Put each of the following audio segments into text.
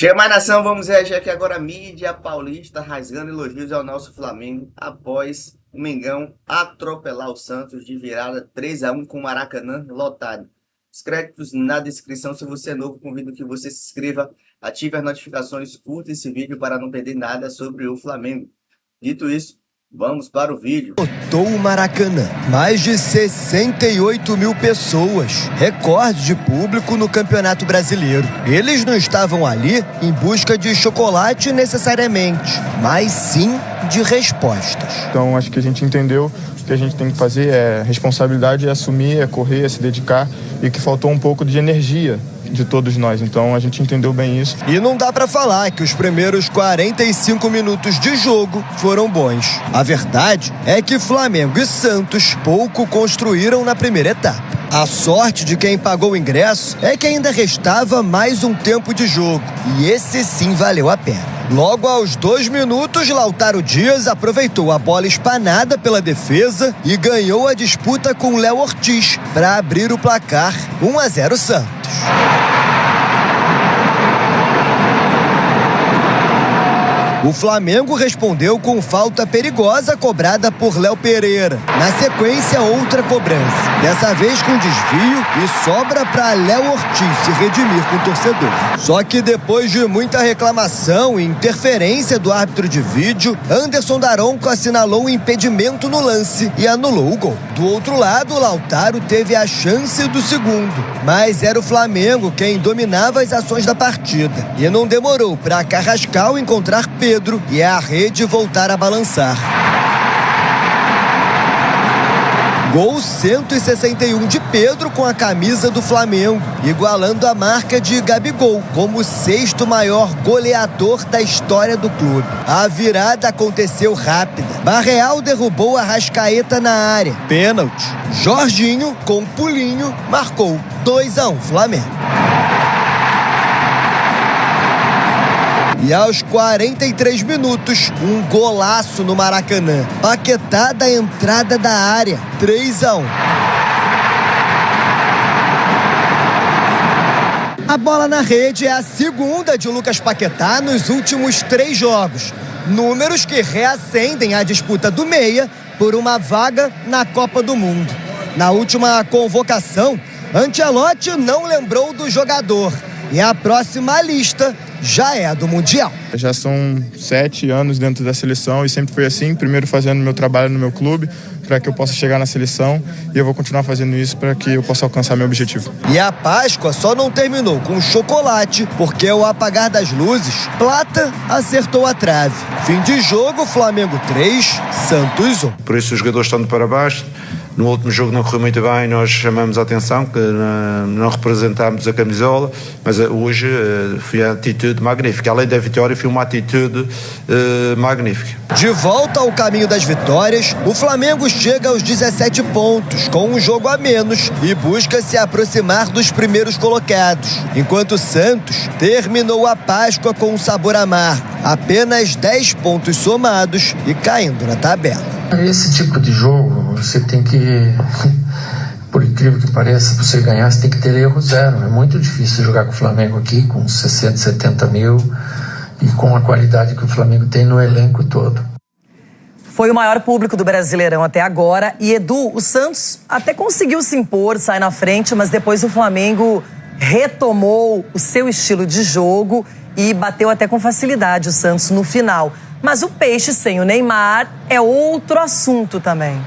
Chama a nação, vamos reagir aqui agora. A mídia paulista rasgando elogios ao nosso Flamengo após o Mengão atropelar o Santos de virada 3-1 com o Maracanã lotado. Os créditos na descrição. Se você é novo, convido que você se inscreva, ative as notificações, curta esse vídeo para não perder nada sobre o Flamengo. Dito isso, vamos para o vídeo. Lotou o Maracanã. Mais de 68 mil pessoas. Recorde de público no Campeonato Brasileiro. Eles não estavam ali em busca de chocolate necessariamente, mas sim de respostas. Então acho que a gente entendeu que a gente tem que fazer é responsabilidade, é assumir, é correr, é se dedicar, e que faltou um pouco de energia de todos nós. Então a gente entendeu bem isso. E não dá pra falar que os primeiros 45 minutos de jogo foram bons. A verdade é que Flamengo e Santos pouco construíram na primeira etapa. A sorte de quem pagou o ingresso é que ainda restava mais um tempo de jogo, e esse sim valeu a pena. Logo aos 2 minutos, Lautaro Dias aproveitou a bola espanada pela defesa e ganhou a disputa com Léo Ortiz para abrir o placar 1-0 Santos. O Flamengo respondeu com falta perigosa cobrada por Léo Pereira. Na sequência, outra cobrança. Dessa vez com desvio e sobra para Léo Ortiz se redimir com o torcedor. Só que depois de muita reclamação e interferência do árbitro de vídeo, Anderson Daronco assinalou um impedimento no lance e anulou o gol. Do outro lado, Lautaro teve a chance do segundo, mas era o Flamengo quem dominava as ações da partida. E não demorou para Carrascal encontrar Pedro e a rede voltar a balançar. Gol 161 de Pedro com a camisa do Flamengo, igualando a marca de Gabigol como o 6º maior goleador da história do clube. A virada aconteceu rápida. Barreal derrubou a Arrascaeta na área. Pênalti. Jorginho, com pulinho, marcou 2-1 Flamengo. E aos 43 minutos, um golaço no Maracanã. Paquetá da entrada da área, 3-1. A bola na rede é a segunda de Lucas Paquetá nos últimos 3 jogos. Números que reacendem a disputa do meia por uma vaga na Copa do Mundo. Na última convocação, Ancelotti não lembrou do jogador. E a próxima lista já é a do Mundial. Já são 7 anos dentro da seleção e sempre foi assim, primeiro fazendo meu trabalho no meu clube para que eu possa chegar na seleção, e eu vou continuar fazendo isso para que eu possa alcançar meu objetivo. E a Páscoa só não terminou com chocolate, porque ao apagar das luzes, Plata acertou a trave. Fim de jogo, Flamengo 3, Santos 1. Por isso os jogadores estão de parabéns. No último jogo não correu muito bem, nós chamamos a atenção que não representámos a camisola, mas hoje foi a atitude magnífica. Além da vitória, foi uma atitude magnífica. De volta ao caminho das vitórias, o Flamengo chega aos 17 pontos, com um jogo a menos, e busca se aproximar dos primeiros colocados, enquanto o Santos terminou a Páscoa com um sabor amargo, apenas 10 pontos somados e caindo na tabela. Esse tipo de jogo, você tem que, por incrível que pareça, você ganhar, você tem que ter erro zero. É muito difícil jogar com o Flamengo aqui, com 60, 70 mil, e com a qualidade que o Flamengo tem no elenco todo. Foi o maior público do Brasileirão até agora. E, Edu, o Santos até conseguiu se impor, sair na frente, mas depois o Flamengo retomou o seu estilo de jogo e bateu até com facilidade o Santos no final. Mas o Peixe sem o Neymar é outro assunto também.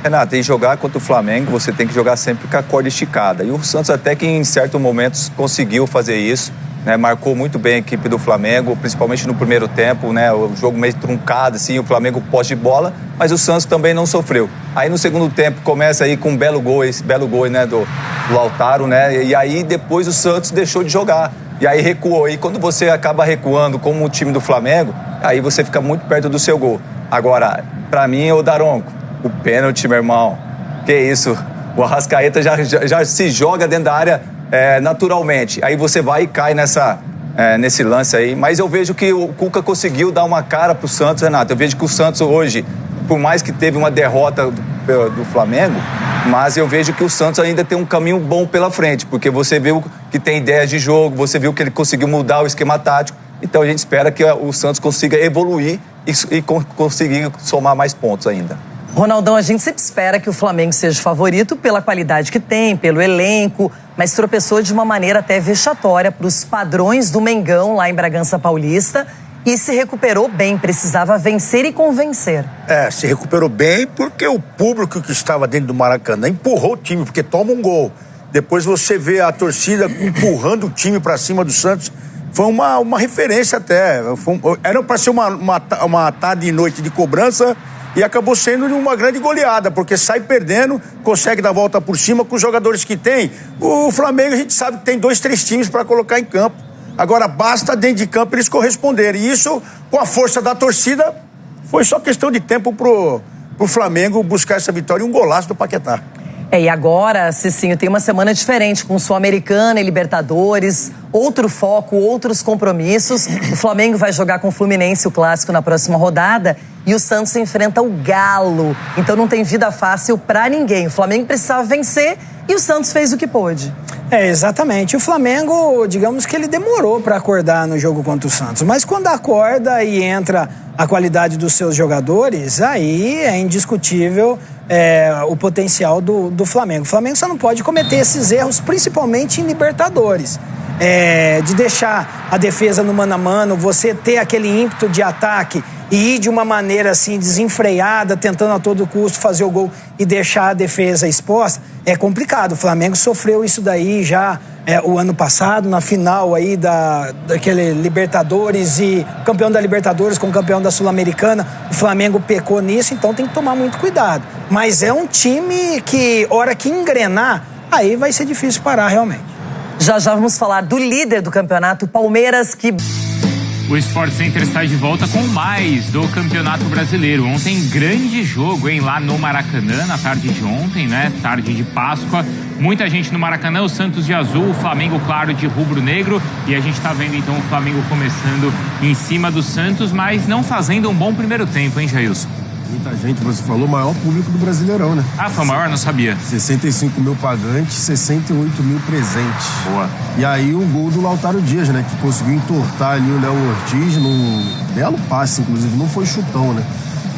Renata, em jogar contra o Flamengo, você tem que jogar sempre com a corda esticada. E o Santos até que em certos momentos conseguiu fazer isso, né? Marcou muito bem a equipe do Flamengo, principalmente no primeiro tempo, né? O jogo meio truncado, assim, o Flamengo posse de bola, mas o Santos também não sofreu. Aí no segundo tempo começa aí com um belo gol, esse belo gol, né, do Lautaro, né? E aí depois o Santos deixou de jogar. E aí recuou. E quando você acaba recuando como o time do Flamengo, aí você fica muito perto do seu gol. Agora, pra mim, o Daronco, o pênalti, meu irmão, que isso, o Arrascaeta já se joga dentro da área naturalmente. Aí você vai e cai nesse lance aí. Mas eu vejo que o Cuca conseguiu dar uma cara pro Santos, Renato. Eu vejo que o Santos hoje, por mais que teve uma derrota do Flamengo, mas eu vejo que o Santos ainda tem um caminho bom pela frente, porque você viu que tem ideias de jogo, você viu que ele conseguiu mudar o esquema tático, Então a gente espera que o Santos consiga evoluir e conseguir somar mais pontos ainda. Ronaldão, a gente sempre espera que o Flamengo seja favorito pela qualidade que tem, pelo elenco, mas tropeçou de uma maneira até vexatória para os padrões do Mengão lá em Bragança Paulista e se recuperou bem, precisava vencer e convencer. Se recuperou bem porque o público que estava dentro do Maracanã empurrou o time, porque toma um gol. Depois você vê a torcida empurrando o time para cima do Santos. Foi uma referência até. Era para ser uma tarde e noite de cobrança e acabou sendo uma grande goleada, porque sai perdendo, consegue dar a volta por cima com os jogadores que tem. O Flamengo, a gente sabe que tem 2, 3 times para colocar em campo. Agora, basta dentro de campo eles corresponderem. E isso, com a força da torcida, foi só questão de tempo pro Flamengo buscar essa vitória e um golaço do Paquetá. E agora, Cicinho, tem uma semana diferente, com Sul-Americana e Libertadores, outro foco, outros compromissos. O Flamengo vai jogar com o Fluminense o clássico na próxima rodada e o Santos enfrenta o Galo. Então não tem vida fácil pra ninguém. O Flamengo precisava vencer e o Santos fez o que pôde. Exatamente. O Flamengo, digamos que ele demorou para acordar no jogo contra o Santos. Mas quando acorda e entra a qualidade dos seus jogadores, aí é indiscutível o potencial do Flamengo. O Flamengo só não pode cometer esses erros, principalmente em Libertadores. De deixar a defesa no mano a mano, você ter aquele ímpeto de ataque e ir de uma maneira assim desenfreada, tentando a todo custo fazer o gol e deixar a defesa exposta, é complicado. O Flamengo sofreu isso daí já o ano passado, na final aí daquele Libertadores, e campeão da Libertadores com campeão da Sul-Americana, o Flamengo pecou nisso, então tem que tomar muito cuidado. Mas é um time que, hora que engrenar, aí vai ser difícil parar realmente. Já vamos falar do líder do campeonato, Palmeiras, que... O Sport Center está de volta com mais do Campeonato Brasileiro. Ontem, grande jogo, hein? Lá no Maracanã, na tarde de ontem, né? Tarde de Páscoa. Muita gente no Maracanã, o Santos de azul, o Flamengo, claro, de rubro-negro. E a gente tá vendo, então, o Flamengo começando em cima do Santos, mas não fazendo um bom primeiro tempo, hein, Jailson? Muita gente, você falou, o maior público do Brasileirão, né? Ah, foi o maior? Não sabia. 65 mil pagantes, 68 mil presentes. Boa. E aí o gol do Lautaro Dias, né? Que conseguiu entortar ali o Léo Ortiz num belo passe, inclusive. Não foi chutão, né?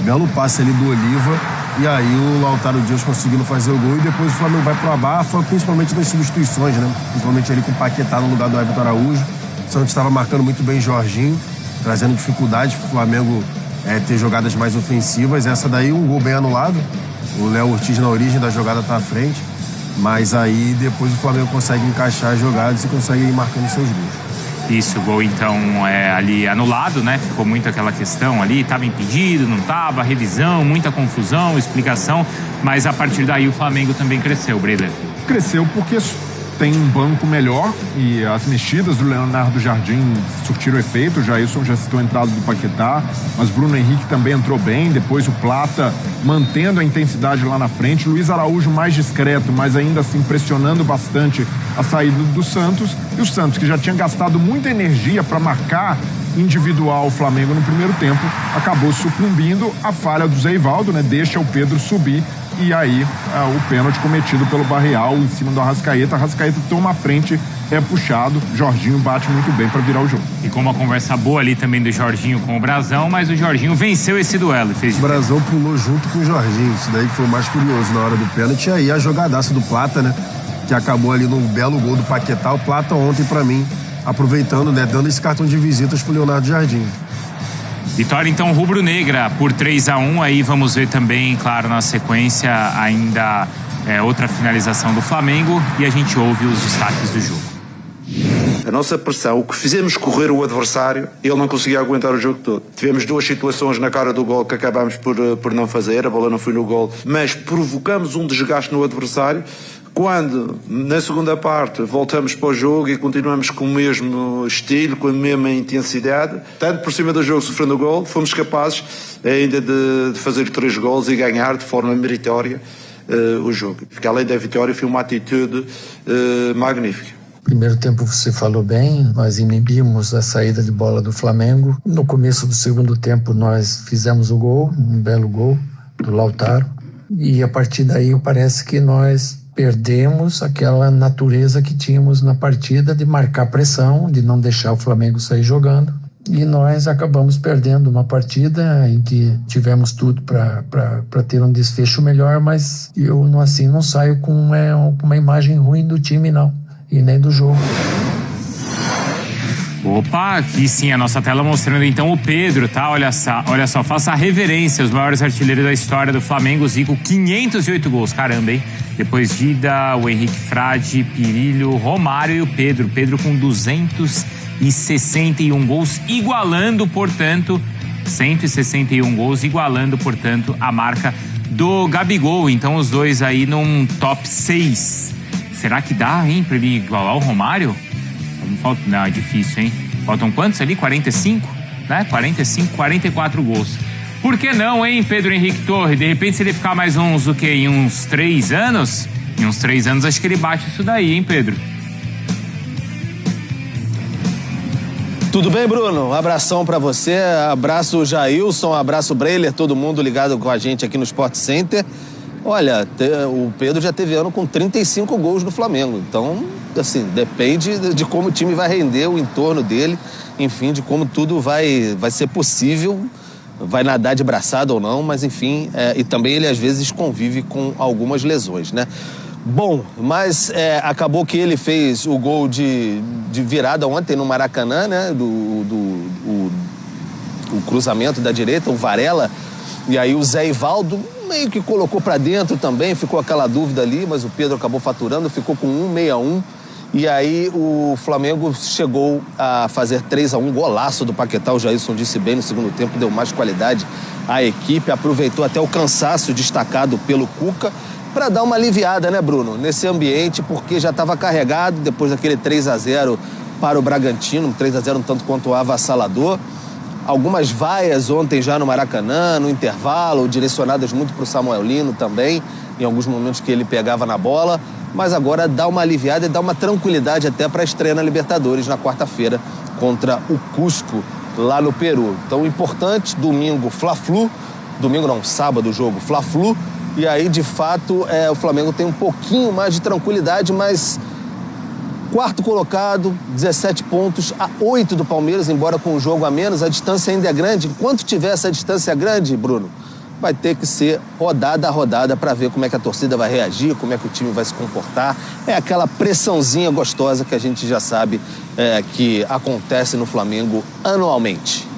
Belo passe ali do Oliva. E aí o Lautaro Dias conseguindo fazer o gol. E depois o Flamengo vai pro abafa, principalmente nas substituições, né? Principalmente ali com o Paquetá no lugar do Everton Araújo. O Santos estava marcando muito bem Jorginho, trazendo dificuldade pro Flamengo ter jogadas mais ofensivas. Essa daí, um gol bem anulado. O Léo Ortiz na origem da jogada tá à frente. Mas aí depois o Flamengo consegue encaixar as jogadas e consegue ir marcando seus gols. Isso, o gol então ali anulado, né? Ficou muito aquela questão ali, estava impedido, não estava, revisão, muita confusão, explicação. Mas a partir daí o Flamengo também cresceu, Breder. Cresceu porque tem um banco melhor e as mexidas do Leonardo Jardim surtiram efeito. O Jailson já citou a entrada do Paquetá, mas Bruno Henrique também entrou bem. Depois o Plata mantendo a intensidade lá na frente. Luiz Araújo mais discreto, mas ainda assim pressionando bastante a saída do Santos. E o Santos, que já tinha gastado muita energia para marcar individual o Flamengo no primeiro tempo, acabou sucumbindo à falha do Zé Ivaldo, né? Deixa o Pedro subir. E aí, o pênalti cometido pelo Barreal em cima do Arrascaeta. Arrascaeta toma a frente, é puxado. Jorginho bate muito bem para virar o jogo. E com uma conversa boa ali também do Jorginho com o Brazão, mas o Jorginho venceu esse duelo. O Brazão pulou junto com o Jorginho. Isso daí que foi o mais curioso na hora do pênalti. E aí a jogadaça do Plata, né? Que acabou ali num belo gol do Paquetá. O Plata ontem, para mim, aproveitando, né? Dando esse cartão de visitas pro Leonardo Jardim. Vitória então rubro-negra por 3-1, aí vamos ver também, claro, na sequência ainda outra finalização do Flamengo e a gente ouve os destaques do jogo. A nossa pressão, o que fizemos correr o adversário, ele não conseguia aguentar o jogo todo. Tivemos 2 situações na cara do gol que acabámos por não fazer, a bola não foi no gol, mas provocamos um desgaste no adversário. Quando, na segunda parte, voltamos para o jogo e continuamos com o mesmo estilo, com a mesma intensidade, tanto por cima do jogo sofrendo o gol, fomos capazes ainda de fazer 3 gols e ganhar de forma meritória o jogo. Porque além da vitória foi uma atitude magnífica. Primeiro tempo você falou bem, nós inibimos a saída de bola do Flamengo. No começo do segundo tempo nós fizemos o gol, um belo gol do Lautaro. E a partir daí parece que nós perdemos aquela natureza que tínhamos na partida de marcar pressão, de não deixar o Flamengo sair jogando. e nós acabamos perdendo uma partida em que tivemos tudo para ter um desfecho melhor, mas eu não saio com uma imagem ruim do time, não, e nem do jogo. Opa, aqui sim a nossa tela mostrando então o Pedro, tá? Olha só, faça a reverência, os maiores artilheiros da história do Flamengo, Zico, 508 gols, caramba, hein? Depois Dida, o Henrique Frade, Pirillo, Romário e o Pedro. Pedro com 261 gols, igualando, portanto, 161 gols, igualando, portanto, a marca do Gabigol. Então os dois aí num top 6. Será que dá, hein, pra ele igualar o Romário? Não, é difícil, hein? Faltam quantos ali? 45? Né? 45, 44 gols. Por que não, hein, Pedro Henrique Torre? De repente, se ele ficar mais uns, em uns 3 anos? Em uns 3 anos, acho que ele bate isso daí, hein, Pedro? Tudo bem, Bruno? Um abração pra você, abraço Jailson, abraço Breiler, todo mundo ligado com a gente aqui no Sport Center. Olha, o Pedro já teve ano com 35 gols no Flamengo, então, assim, depende de como o time vai render, o entorno dele, enfim, de como tudo vai ser possível, vai nadar de braçada ou não, mas enfim, e também ele às vezes convive com algumas lesões, né? Bom, mas acabou que ele fez o gol de virada ontem no Maracanã, né? O cruzamento da direita, o Varela, e aí o Zé Ivaldo meio que colocou pra dentro também, ficou aquela dúvida ali, mas o Pedro acabou faturando, ficou com 1-6-1. E aí o Flamengo chegou a fazer 3-1, golaço do Paquetá, o Jailson disse bem, no segundo tempo deu mais qualidade à equipe, aproveitou até o cansaço destacado pelo Cuca, para dar uma aliviada, né, Bruno, nesse ambiente, porque já estava carregado depois daquele 3-0 para o Bragantino, um 3-0 um tanto quanto avassalador. Algumas vaias ontem já no Maracanã, no intervalo, direcionadas muito para o Samuel Lino também, em alguns momentos que ele pegava na bola, mas agora dá uma aliviada e dá uma tranquilidade até para a estreia na Libertadores na quarta-feira contra o Cusco, lá no Peru. Então, importante, domingo, Fla-Flu, domingo não, sábado o jogo, Fla-Flu, e aí, de fato, o Flamengo tem um pouquinho mais de tranquilidade, mas quarto colocado, 17 pontos, a 8 do Palmeiras, embora com um jogo a menos, a distância ainda é grande. Enquanto tiver essa distância grande, Bruno, vai ter que ser rodada a rodada para ver como é que a torcida vai reagir, como é que o time vai se comportar. É aquela pressãozinha gostosa que a gente já sabe que acontece no Flamengo anualmente.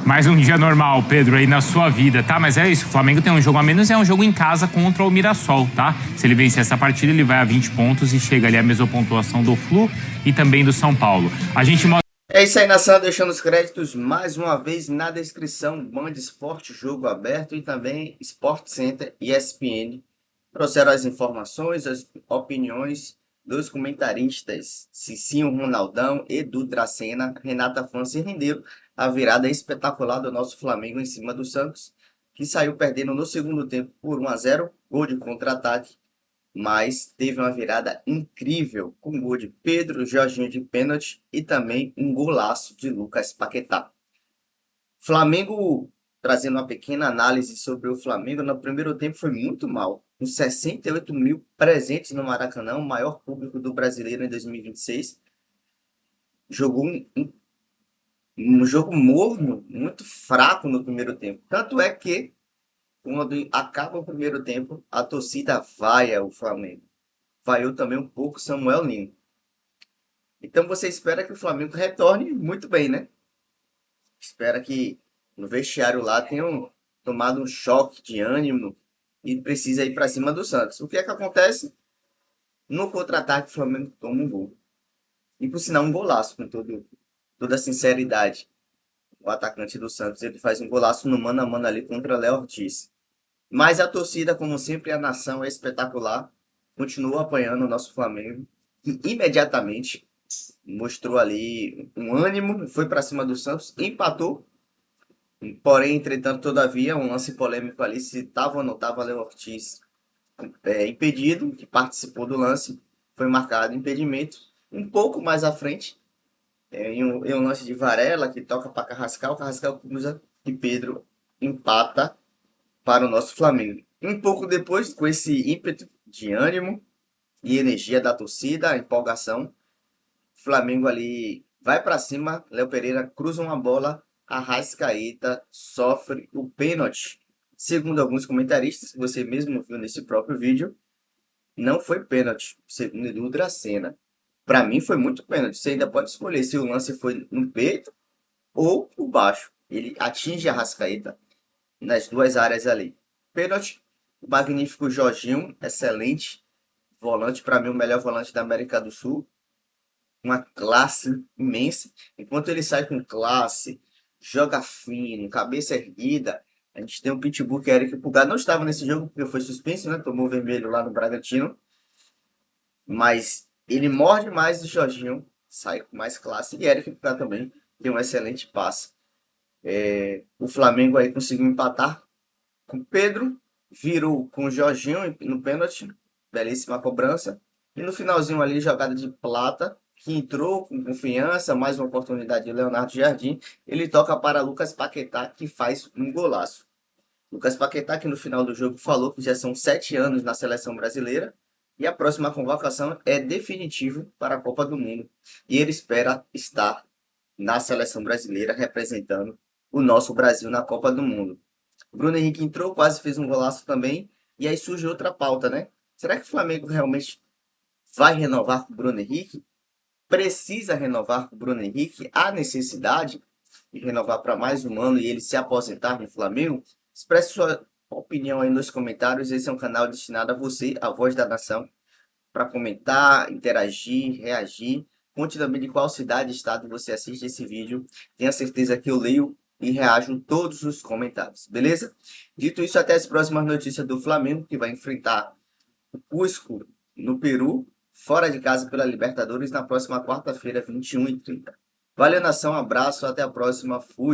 Mais um dia normal, Pedro, aí na sua vida, tá? Mas é isso, o Flamengo tem um jogo a menos, é um jogo em casa contra o Mirassol, tá? Se ele vencer essa partida, ele vai a 20 pontos e chega ali a mesma pontuação do Flu e também do São Paulo. A gente mostra... É isso aí, nação, deixando os créditos mais uma vez na descrição, Band Esporte Jogo Aberto e também Sport Center e ESPN. Trouxeram as informações, as opiniões dos comentaristas Cicinho Ronaldão, Edu Dracena, Renata Fancy renderam a virada espetacular do nosso Flamengo em cima do Santos, que saiu perdendo no segundo tempo por 1-0, gol de contra-ataque, mas teve uma virada incrível com gol de Pedro, Jorginho de pênalti e também um golaço de Lucas Paquetá. Flamengo, trazendo uma pequena análise sobre o Flamengo, no primeiro tempo foi muito mal, com 68 mil presentes no Maracanã, o maior público do brasileiro em 2026, jogou um jogo morno, muito fraco no primeiro tempo. Tanto é que, quando acaba o primeiro tempo, a torcida vaia o Flamengo. Vaiou também um pouco Samuel Lino. Então você espera que o Flamengo retorne muito bem, né? Espera que no vestiário lá tenham tomado um choque de ânimo e precisa ir para cima do Santos. O que é que acontece? No contra-ataque, o Flamengo toma um gol. E por sinal, um golaço, com toda a sinceridade. O atacante do Santos, ele faz um golaço no mano a mano ali contra Léo Ortiz. Mas a torcida, como sempre, a nação é espetacular. Continua apoiando o nosso Flamengo. E imediatamente mostrou ali um ânimo, foi para cima do Santos, empatou. Porém, entretanto, todavia, um lance polêmico ali, se estava ou não estava Léo Ortiz impedido, que participou do lance, foi marcado impedimento. Um pouco mais à frente, em um lance de Varela, que toca para Carrascal, Carrascal cruza e Pedro empata para o nosso Flamengo. Um pouco depois, com esse ímpeto de ânimo e energia da torcida, a empolgação, o Flamengo ali vai para cima, Léo Pereira cruza uma bola, Arrascaeta sofre o pênalti. Segundo alguns comentaristas, que você mesmo viu nesse próprio vídeo, não foi pênalti, segundo Edu Dracena. Para mim foi muito pênalti. Você ainda pode escolher se o lance foi no peito ou por baixo. Ele atinge a Arrascaeta nas duas áreas ali. Pênalti, o magnífico Jorginho, excelente volante, para mim o melhor volante da América do Sul. Uma classe imensa. Enquanto ele sai com classe, joga fino, cabeça erguida, a gente tem um Pitbull que Eric Pulgar não estava nesse jogo porque foi suspenso, né? Tomou vermelho lá no Bragantino. Mas ele morde mais o Jorginho, sai com mais classe. E Eric Pulgar também tem um excelente passe. O Flamengo aí conseguiu empatar com o Pedro, virou com o Jorginho no pênalti, belíssima cobrança. E no finalzinho ali, jogada de Plata, que entrou com confiança, mais uma oportunidade de Leonardo Jardim, ele toca para Lucas Paquetá, que faz um golaço. Lucas Paquetá, que no final do jogo falou que já são 7 anos na seleção brasileira, e a próxima convocação é definitiva para a Copa do Mundo. E ele espera estar na seleção brasileira representando o nosso Brasil na Copa do Mundo. Bruno Henrique entrou, quase fez um golaço também, e aí surge outra pauta, né? Será que o Flamengo realmente vai renovar com o Bruno Henrique? Precisa renovar com o Bruno Henrique? Há necessidade de renovar para mais um ano e ele se aposentar no Flamengo? Expresse sua opinião aí nos comentários. Esse é um canal destinado a você, a voz da nação, para comentar, interagir, reagir. Conte também de qual cidade e estado você assiste esse vídeo. Tenha certeza que eu leio e reajo em todos os comentários, beleza? Dito isso, até as próximas notícias do Flamengo, que vai enfrentar o Cusco no Peru, fora de casa pela Libertadores, na próxima quarta-feira, 21h30. Valeu, nação, abraço, até a próxima, fui!